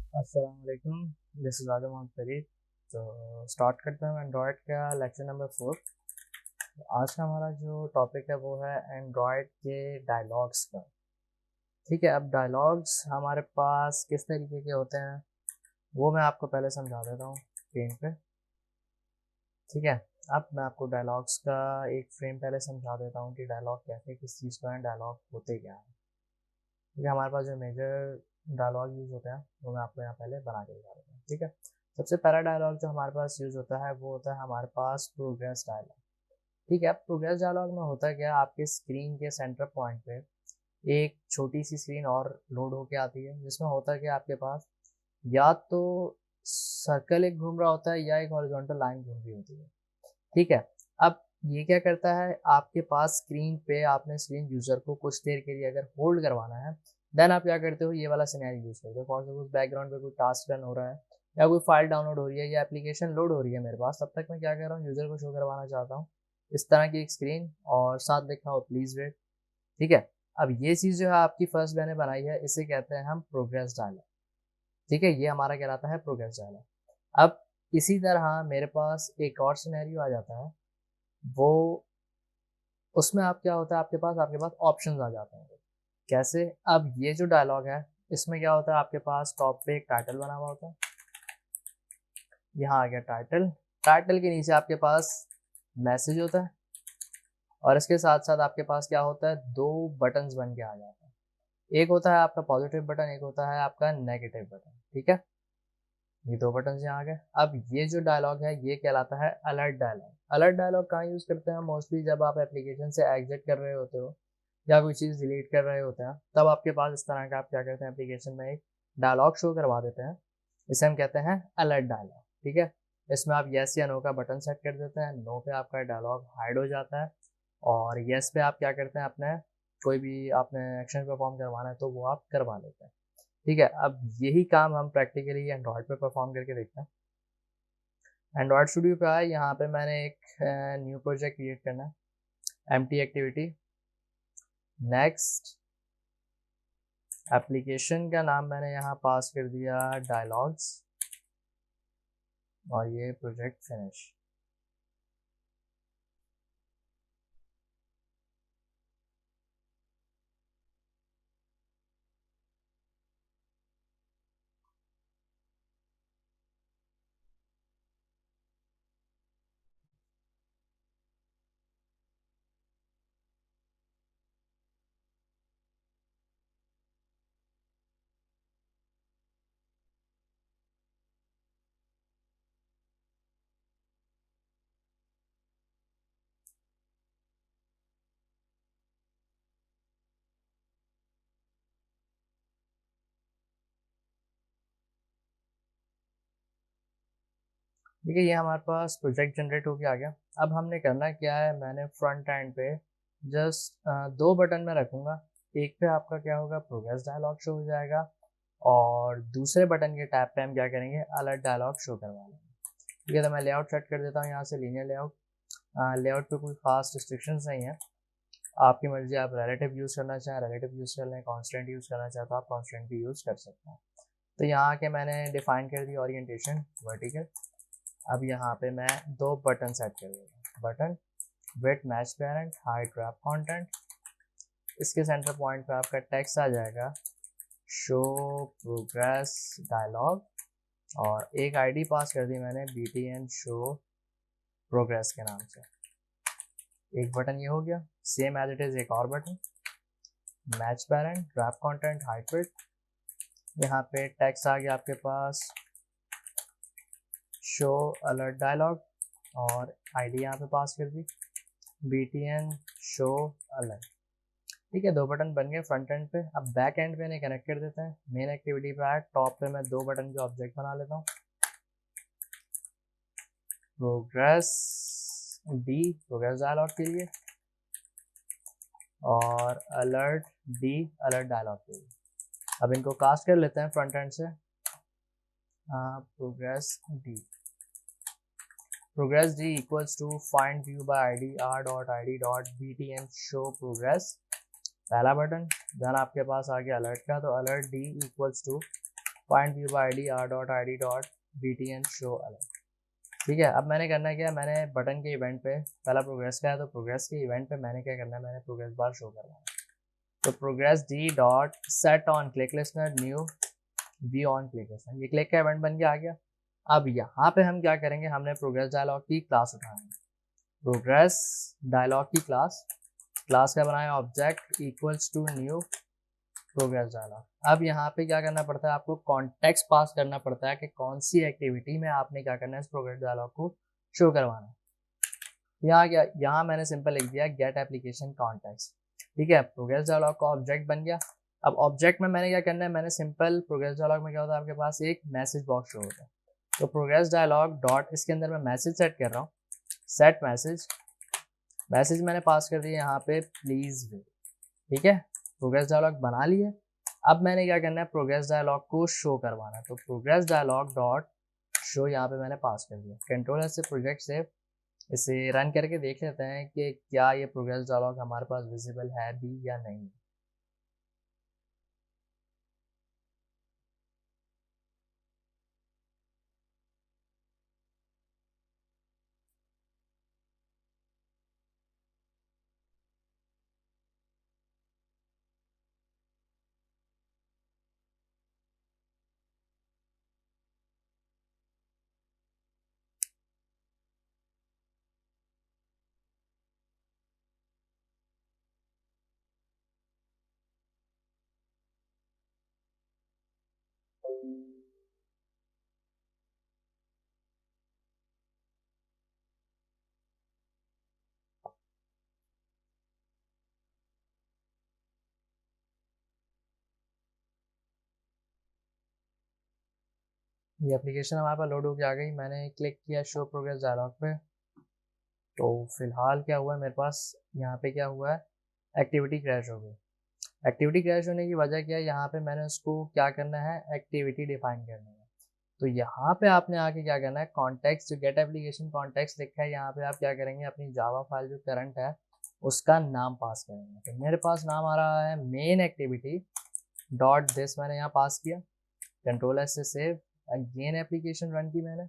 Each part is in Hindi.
अस्सलाम वालेकुम। दिस इज़ आदम मोहम्मद फरीद। तो स्टार्ट करते हैं एंड्रॉयड का लेक्चर नंबर 4। आज का हमारा जो टॉपिक है वो है एंड्रॉयड के डायलॉग्स का। ठीक है, अब डायलॉग्स हमारे पास किस तरीके के होते हैं वो मैं आपको पहले समझा देता हूँ स्क्रीन पे। ठीक है, अब मैं आपको डायलॉग्स का एक फ्रेम पहले समझा देता हूँ कि डायलॉग कहते हैं किस चीज़ को है, डायलॉग होते क्या है। ठीक है, हमारे पास जो मेजर डायलॉग यूज़ होता है वो मैं आपको यहाँ पहले बना के बता देता हूँ। ठीक है, सबसे पहला डायलॉग जो हमारे पास यूज़ होता है वो होता है हमारे पास प्रोग्रेस डायलॉग। ठीक है, प्रोग्रेस डायलॉग में होता क्या है, आपके स्क्रीन के सेंटर पॉइंट पे एक छोटी सी स्क्रीन और लोड होके आती है, जिसमें होता है कि आपके पास या तो सर्कल एक घूम रहा होता है या एक हॉरिजॉन्टल लाइन घूम रही होती है। ठीक है, अब ये क्या करता है, आपके पास स्क्रीन पे आपने स्क्रीन यूज़र को कुछ देर के लिए अगर होल्ड करवाना है, देन आप क्या करते हो, ये वाला सिनेरियो यूज़ करते हो। फॉर सपोज बैकग्राउंड पे कोई टास्क रन हो रहा है या कोई फाइल डाउनलोड हो रही है या एप्लीकेशन लोड हो रही है मेरे पास, तब तक मैं क्या कर रहा हूँ, यूज़र को शो करवाना चाहता हूँ इस तरह की एक स्क्रीन और साथ लिखा हो प्लीज़ वेट। ठीक है, अब ये चीज़ जो है आपकी फर्स्ट मैंने बनाई है, इसे कहते हैं हम प्रोग्रेस डायलॉग। ठीक है, ये हमारा कहलाता है प्रोग्रेस डायलॉग। अब इसी तरह मेरे पास एक और सिनेरियो आ जाता है, वो उसमें आप क्या होता है, आपके पास ऑप्शंस आ जाते हैं। कैसे, अब ये जो डायलॉग है इसमें क्या होता है, आपके पास टॉप पे एक टाइटल बना हुआ होता है। यहाँ आ गया टाइटल। टाइटल के नीचे आपके पास मैसेज होता है और इसके साथ साथ आपके पास क्या होता है, दो बटन्स बन के आ जाते हैं। एक होता है आपका पॉजिटिव बटन, एक होता है आपका नेगेटिव बटन। ठीक है, ये दो बटन यहाँ आ गए। अब ये जो डायलॉग है ये कहलाता है अलर्ट डायलॉग। अलर्ट डायलॉग कहाँ यूज़ करते हैं, मोस्टली जब आप एप्लीकेशन से एग्जिट कर रहे होते हो या कोई चीज़ डिलीट कर रहे होते हैं, तब आपके पास इस तरह का आप क्या करते हैं, एप्लीकेशन में एक डायलॉग शो करवा देते हैं। इसे हम कहते हैं अलर्ट डायलॉग। ठीक है, इसमें आप येस या नो का बटन सेट कर देते हैं, नो पे आपका डायलॉग हाइड हो जाता है और येस पे आप क्या करते हैं, अपने कोई भी आपने एक्शन परफॉर्म करवाना है तो वो आप करवा लेते हैं। ठीक है, अब यही काम हम प्रैक्टिकली एंड्रॉयड पे परफॉर्म करके देखते हैं। एंड्रॉयड स्टूडियो पे आए, यहाँ पे मैंने एक न्यू प्रोजेक्ट क्रिएट करना है, एम्प्टी एक्टिविटी। नेक्स्ट, एप्लीकेशन का नाम मैंने यहाँ पास कर दिया डायलॉग्स और ये प्रोजेक्ट फिनिश। ठीक है, ये हमारे पास प्रोजेक्ट जनरेट होके आ गया। अब हमने करना क्या है, मैंने फ्रंट एंड पे जस्ट दो बटन में रखूँगा। एक पे आपका क्या होगा, प्रोग्रेस डायलॉग शो हो जाएगा और दूसरे बटन के टैब पे हम क्या करेंगे, अलर्ट डायलॉग शो करवा लेंगे। ठीक है, तो मैं लेआउट सेट कर देता हूँ यहाँ से लीनियर लेआउट। लेआउट पे कोई खास रिस्ट्रिक्शंस नहीं है, आपकी मर्जी, आप रिलेटिव यूज़ करना चाहें रिलेटिव यूज़ कर लें, कांस्टेंट यूज़ करना चाहें तो आप कांस्टेंट भी यूज़ कर सकते हैं। तो यहाँ के मैंने डिफाइन कर दी ओरिएंटेशन वर्टिकल। अब यहाँ पे मैं दो बटन सेट कर दूँगा, button width match parent height wrap content. इसके सेंटर पॉइंट पे आपका टेक्स्ट आ जाएगा शो प्रोग्रेस डायलॉग और एक आईडी पास कर दी मैंने btn शो प्रोग्रेस के नाम से। एक बटन ये हो गया, सेम एज इट इज़ एक और button match parent wrap content height width. यहाँ पे टेक्स्ट आ गया आपके पास शो अलर्ट डायलॉग और आईडी यहाँ पे पास कर दी btn शो अलर्ट। ठीक है, दो बटन बन गए फ्रंट एंड पे। अब बैक एंड पे इन्हें कनेक्ट कर देते हैं। मेन एक्टिविटी पे आए, टॉप पे मैं दो बटन के ऑब्जेक्ट बना लेता हूँ, प्रोग्रेस डी प्रोग्रेस डायलॉग के लिए और अलर्ट डी अलर्ट डायलॉग के लिए। अब इनको कास्ट कर लेते हैं फ्रंट एंड से। Progress D equals to find view by ID r.id.btn show progress, पहला बटन। देन आपके पास आ गया अलर्ट का, तो alert D equals to find view by ID R dot I D dot B T N show alert. ठीक है, अब मैंने करना क्या, मैंने बटन के इवेंट पे पहला प्रोग्रेस का है, तो प्रोग्रेस के इवेंट पे मैंने क्या करना है, मैंने प्रोग्रेस बार शो करना है। तो progress D dot set on click listener new view on click listener, ये क्लिक का इवेंट बन के आ गया। अब यहाँ पे हम क्या करेंगे, हमने प्रोग्रेस डायलॉग की क्लास उठानी है। प्रोग्रेस डायलॉग की क्लास का बनाया object equals to new progress dialog. अब यहाँ पे क्या करना पड़ता है, आपको कॉन्टेक्स्ट पास करना पड़ता है कि कौन सी एक्टिविटी में आपने क्या करना है, इस प्रोग्रेस डायलॉग को शो करवाना है। यहाँ क्या, यहाँ मैंने सिंपल लिख दिया गेट एप्लीकेशन कॉन्टेक्स्ट। ठीक है, प्रोग्रेस डायलॉग का ऑब्जेक्ट बन गया। अब ऑब्जेक्ट में मैंने क्या करना है, मैंने सिंपल प्रोग्रेस डायलॉग में क्या होता है, आपके पास एक मैसेज बॉक्स शो होता है। तो प्रोग्रेस डायलॉग डॉट, इसके अंदर मैं मैसेज सेट कर रहा हूँ, सेट मैसेज मैंने पास कर दिया यहाँ पे प्लीज वेट। ठीक है, प्रोग्रेस डायलॉग बना लिए। अब मैंने क्या करना है, प्रोग्रेस डायलॉग को शो करवाना है। तो प्रोग्रेस डायलॉग डॉट शो यहाँ पे मैंने पास कर दिया। कंट्रोल से प्रोजेक्ट सेव, इसे रन करके देख लेते हैं कि क्या ये प्रोग्रेस डायलॉग हमारे पास विजिबल है भी या नहीं। ये एप्लीकेशन हमारे पास लोड होकर आ गई। मैंने क्लिक किया शो प्रोग्रेस डायलॉग पे। तो फिलहाल क्या हुआ है मेरे पास, यहाँ पे क्या हुआ है, एक्टिविटी क्रैश हो गई। एक्टिविटी क्रैश होने की वजह क्या है, यहाँ पे मैंने उसको क्या करना है, एक्टिविटी डिफाइन करनी है। तो यहाँ पे आपने आके क्या करना है, कॉन्टेक्स्ट जो गेट एप्लीकेशन कॉन्टेक्स्ट लिखा है, यहाँ पे आप क्या करेंगे, अपनी जावा फाइल जो करंट है उसका नाम पास करेंगे। तो मेरे पास नाम आ रहा है मेन एक्टिविटी डॉट दिस, मैंने यहाँ पास किया। कंट्रोल एस से सेव, अगेन एप्लीकेशन रन की मैंने।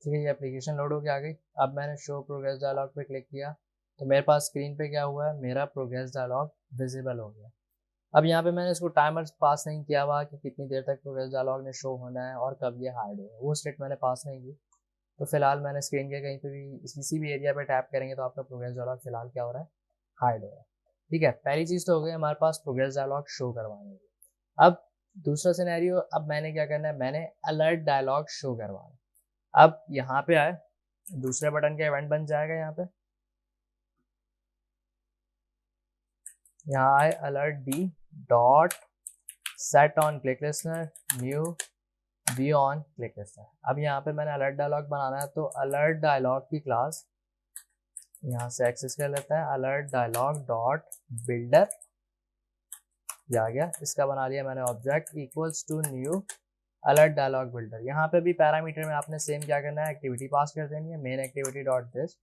ठीक है, ये एप्लीकेशन लोड होके आ गई। अब मैंने शो प्रोग्रेस डायलॉग पे क्लिक किया, तो मेरे पास स्क्रीन पे क्या हुआ है, मेरा प्रोग्रेस डायलॉग विजिबल हो गया। अब यहाँ पे मैंने इसको टाइमर पास नहीं किया हुआ कि कितनी देर तक प्रोग्रेस डायलॉग ने शो होना है और कब ये हाइड होगा, वो स्टेट मैंने पास नहीं की। तो फिलहाल मैंने स्क्रीन के कहीं पे भी किसी भी एरिया पे टैप करेंगे तो आपका प्रोग्रेस डायलॉग फिलहाल क्या हो रहा है, हाइड हो रहा है। ठीक है, पहली चीज़ तो हो गई हमारे पास प्रोग्रेस डायलॉग शो करवाने की। अब दूसरा सिनेरियो, अब मैंने क्या करना है, मैंने अलर्ट डायलॉग शो करवाना है। अब यहाँ पे आए, दूसरे बटन का इवेंट बन जाएगा यहाँ पे, यहाँ आए alert D dot set on click listener new view on click listener. अब यहाँ पे मैंने अलर्ट डायलॉग बनाना है, तो अलर्ट डायलॉग की क्लास यहाँ से एक्सेस कर लेता है, अलर्ट डायलॉग डॉट बिल्डर, ये आ गया। इसका बना लिया मैंने object equals to new alert dialog builder. यहाँ पे भी पैरामीटर में आपने सेम क्या करना है, एक्टिविटी पास कर देनी है, मेन एक्टिविटी डॉट दिस।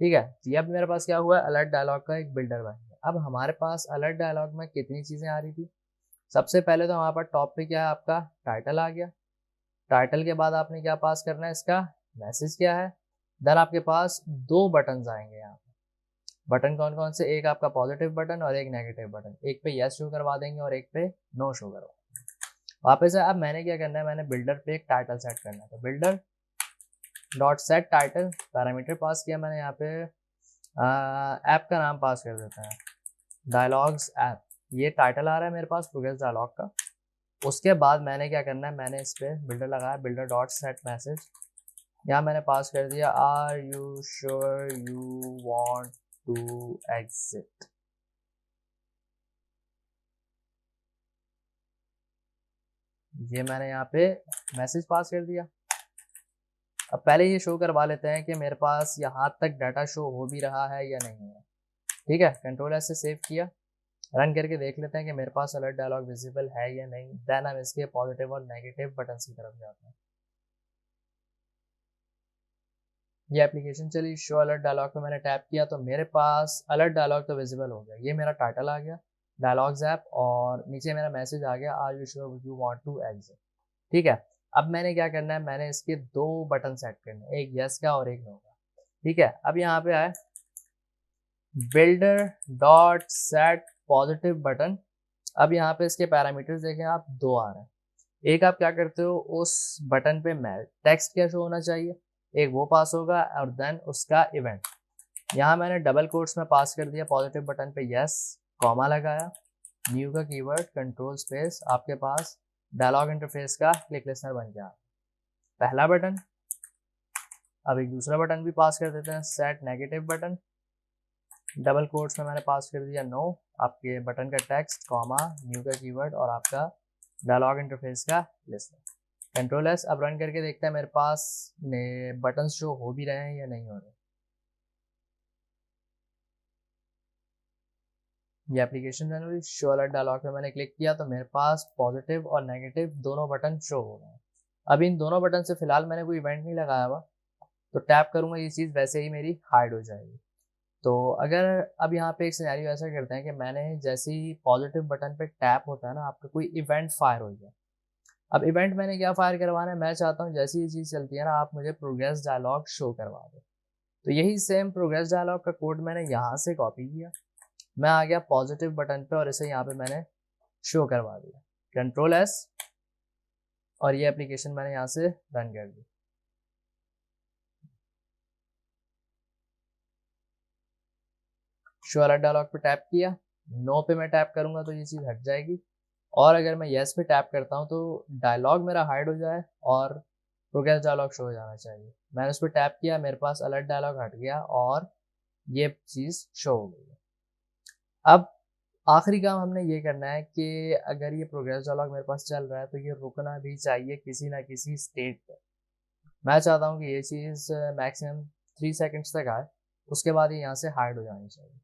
ठीक है, ये अब मेरे पास क्या हुआ है, अलर्ट डायलॉग का एक बिल्डर बन गया। अब हमारे पास अलर्ट डायलॉग में कितनी चीज़ें आ रही थी, सबसे पहले तो हमारे पास टॉप पे क्या है, आपका टाइटल आ गया। टाइटल के बाद आपने क्या पास करना है, इसका मैसेज क्या है। देन आपके पास दो बटन आएंगे यहाँ पे। बटन कौन कौन से, एक आपका पॉजिटिव बटन और एक नेगेटिव बटन। एक पे यस शो करवा देंगे और एक पे नो शो करवा देंगे। वापस से अब मैंने क्या करना है, मैंने बिल्डर पे एक टाइटल सेट करना है। तो builder dot set title, parameter pass किया मैंने यहाँ पे, ऐप का नाम पास कर देता है डायलॉग्स ऐप। ये टाइटल आ रहा है मेरे पास प्रोग्रेस डायलॉग का। उसके बाद मैंने क्या करना है, मैंने इस पर बिल्डर लगाया, बिल्डर डॉट सेट मैसेज, यहाँ मैंने पास कर दिया are you sure you want to exit. ये मैंने यहाँ पे मैसेज पास कर दिया। अब पहले ये शो करवा लेते हैं कि मेरे पास यहाँ तक डाटा शो हो भी रहा है या नहीं हो रहा। ठीक है, कंट्रोल एस से सेव किया, रन करके देख लेते हैं कि मेरे पास अलर्ट डायलॉग विजिबल है या नहीं। देन हम इसके पॉजिटिव और नेगेटिव बटन की तरफ जाते हैं। ये एप्लीकेशन चली, शो अलर्ट डायलॉग पे मैंने टैप किया तो मेरे पास अलर्ट डायलॉग तो विजिबल हो गया। ये मेरा टाइटल आ गया डायलॉग्स ऐप, और नीचे मेरा मैसेज आ गया, are you sure you want to exit. ठीक है, अब मैंने क्या करना है, मैंने इसके दो बटन सेट करने हैं, एक यस का और एक नो का। ठीक है, अब यहाँ पे आए builder dot set positive button. अब यहाँ पे इसके पैरामीटर्स देखें आप, दो आ रहे हैं। एक आप क्या करते हो, उस बटन पे टेक्स्ट क्या शो होना चाहिए, एक वो पास होगा, और देन उसका इवेंट। यहाँ मैंने डबल कोट्स में पास कर दिया पॉजिटिव बटन पे यस, कॉमा लगाया, न्यू का कीवर्ड, कंट्रोल स्पेस, आपके पास डायलॉग इंटरफेस का क्लिक लिसनर बन गया पहला बटन। अब एक दूसरा बटन भी पास कर देते हैं, set negative button, double quotes में मैंने पास कर दिया नो, आपके बटन का टेक्स्ट, कॉमा, न्यू का कीवर्ड, और आपका डायलॉग इंटरफेस का लिस्टर। Control S. अब रन करके देखते हैं मेरे पास बटन शो हो भी रहे हैं या नहीं हो रहे। ये एप्लीकेशन रन हुई, शो अलर्ट डायलॉग पे मैंने क्लिक किया तो मेरे पास पॉजिटिव और नेगेटिव दोनों बटन शो हो रहे हैं। अब इन दोनों बटन से फिलहाल मैंने कोई इवेंट नहीं लगाया हुआ, तो टैप करूंगा ये चीज़ वैसे ही मेरी हाइड हो जाएगी। तो अगर अब यहाँ पे एक सिनेरियो ऐसा करते हैं कि मैंने जैसे ही पॉजिटिव बटन पे टैप होता है ना, आपका कोई इवेंट फायर हो गया। अब इवेंट मैंने क्या फायर करवाना है, मैं चाहता हूँ जैसी ये चीज़ चलती है ना, आप मुझे प्रोग्रेस डायलॉग शो करवा दो। तो यही सेम प्रोग्रेस डायलॉग का कोड मैंने यहाँ से कॉपी किया, मैं आ गया पॉजिटिव बटन पे और इसे यहाँ पे मैंने शो करवा दिया, कंट्रोल एस, और ये एप्लीकेशन मैंने यहाँ से रन कर दी। शो अलर्ट डायलॉग पे टैप किया, नो पे मैं टैप करूंगा तो ये चीज़ हट जाएगी, और अगर मैं येस पे टैप करता हूँ तो डायलॉग मेरा हाइड हो जाए और प्रोग्रेस डायलॉग शो हो जाना चाहिए। मैंने उस पर टैप किया, मेरे पास अलर्ट डायलॉग हट गया और ये चीज़ शो हो गई। अब आखिरी काम हमने ये करना है कि अगर ये प्रोग्रेस डायलॉग मेरे पास चल रहा है तो ये रुकना भी चाहिए किसी ना किसी स्टेट पे। मैं चाहता हूँ कि ये चीज़ मैक्सिमम 3 सेकेंड्स तक आए, उसके बाद ये यहाँ से हाइड हो जानी चाहिए।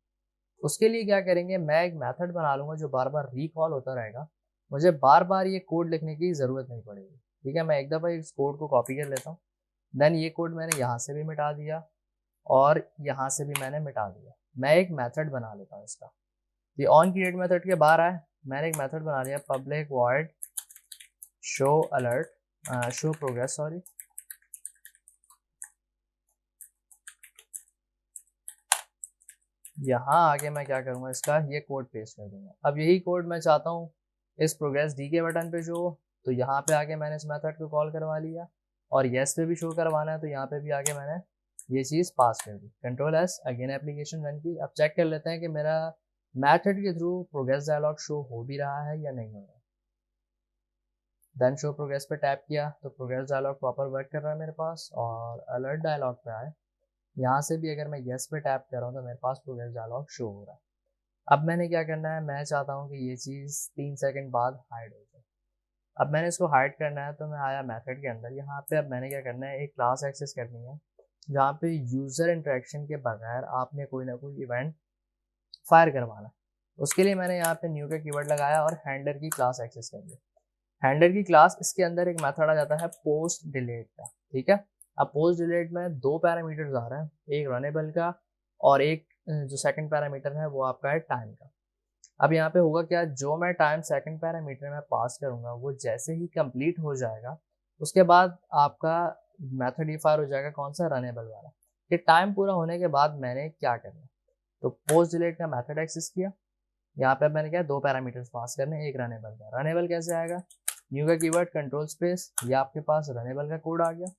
उसके लिए क्या करेंगे, मैं एक मेथड बना लूँगा जो बार बार रिकॉल होता रहेगा, मुझे बार बार ये कोड लिखने की ज़रूरत नहीं पड़ेगी। ठीक है, मैं एक दफ़ा इस कोड को कॉपी कर लेता हूँ, देन ये कोड मैंने यहाँ से भी मिटा दिया और यहाँ से भी मैंने मिटा दिया। मैं एक मेथड बना लेता हूँ इसका, ये ऑन क्रिएट मेथड के बाहर आए, मैंने एक मेथड बना लिया public void show alert show progress, sorry, यहाँ आगे मैं क्या करूँगा, इसका ये कोड पेस्ट कर दूंगा। अब यही कोड मैं चाहता हूँ इस प्रोग्रेस डी के बटन पे शो, तो यहाँ पे आके मैंने इस मेथड को कॉल करवा लिया, और येस पे भी शो करवाना है तो यहाँ पे भी आके मैंने ये चीज़ पास कर दी, control S, again application run की। अब चेक कर लेते हैं कि मेरा मेथड के थ्रू प्रोग्रेस डायलॉग शो हो भी रहा है या नहीं हो रहा। देन शो प्रोग्रेस पे टैप किया तो प्रोग्रेस डायलॉग प्रॉपर वर्क कर रहा है मेरे पास, और अलर्ट डायलॉग पे आए, यहाँ से भी अगर मैं येस पे टैप कर रहा हूँ तो मेरे पास प्रोग्रेस डायलॉग शो हो रहा है। अब मैंने क्या करना है, मैं चाहता हूँ कि ये चीज़ 3 सेकंड बाद हाइड हो जाए। अब मैंने इसको हाइड करना है तो मैं आया मेथड के अंदर, यहाँ पे अब मैंने क्या करना है, एक क्लास एक्सेस करनी है जहाँ पे यूज़र इंटरेक्शन के बगैर आपने कोई ना कोई इवेंट फायर करवाना है। उसके लिए मैंने यहाँ पे न्यू का कीवर्ड लगाया और हैंडलर की क्लास एक्सेस कर ली। हैंडलर की क्लास, इसके अंदर एक मेथड आ जाता है पोस्ट डिलीट का। ठीक है, अब पोस्ट डिलीट में दो पैरामीटर्स आ रहे हैं, एक रनेबल का और एक जो सेकंड पैरामीटर है वो आपका है टाइम का। अब यहाँ पे होगा क्या, जो मैं टाइम सेकंड पैरामीटर में पास करूँगा वो जैसे ही कंप्लीट हो जाएगा उसके बाद आपका मेथड ये फायर हो जाएगा, कौन सा, रनेबल वाला। कि टाइम पूरा होने के बाद मैंने क्या करना, तो पोस्ट डिलीट का मेथड एक्सेस किया, यहाँ पे मैंने क्या, दो पैरामीटर्स पास करने, एक रनेबल का। रनेबल कैसे आएगा, न्यू का कीवर्ड, कंट्रोल स्पेस, ये आपके पास रनेबल का कोड आ गया,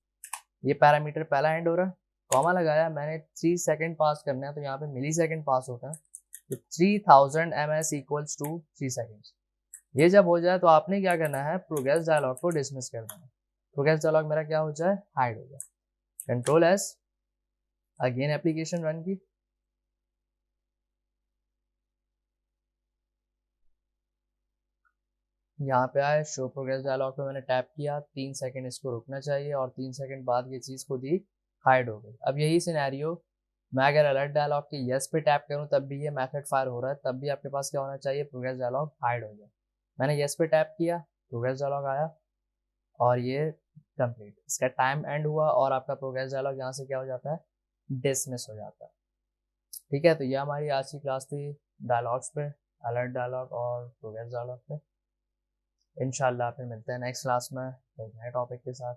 ये पैरामीटर पहला एंड हो रहा है, कॉमा लगाया, मैंने 3 सेकंड पास करना है तो यहाँ पे मिली सेकंड पास होता है, तो 3000 ms इक्वल्स टू 3 सेकंड्स। ये जब हो जाए तो आपने क्या करना है, प्रोग्रेस डायलॉग को डिसमिस कर देना। प्रोग्रेस डायलॉग मेरा क्या हो जाए, हाइड हो जाए, control S, again application run की। यहाँ पे आए शो प्रोग्रेस डायलॉग पे मैंने टैप किया, 3 सेकंड इसको रुकना चाहिए और 3 सेकंड बाद ये चीज़ खुद ही हाइड हो गई। अब यही सिनेरियो मैं अगर अलर्ट डायलॉग के यस पे टैप करूँ तब भी ये मेथड फायर हो रहा है, तब भी आपके पास क्या होना चाहिए, प्रोग्रेस डायलॉग हाइड हो जाए। मैंने यस पे टैप किया, प्रोग्रेस डायलॉग आया और ये कंप्लीट, इसका टाइम एंड हुआ और आपका प्रोग्रेस डायलॉग यहाँ से क्या हो जाता है, डिसमिस हो जाता है। ठीक है, तो ये हमारी आज की क्लास थी डायलॉग्स पे, अलर्ट डायलॉग और प्रोग्रेस डायलॉग पे। इंशाल्लाह फिर मिलते हैं नेक्स्ट क्लास में एक नए टॉपिक के साथ।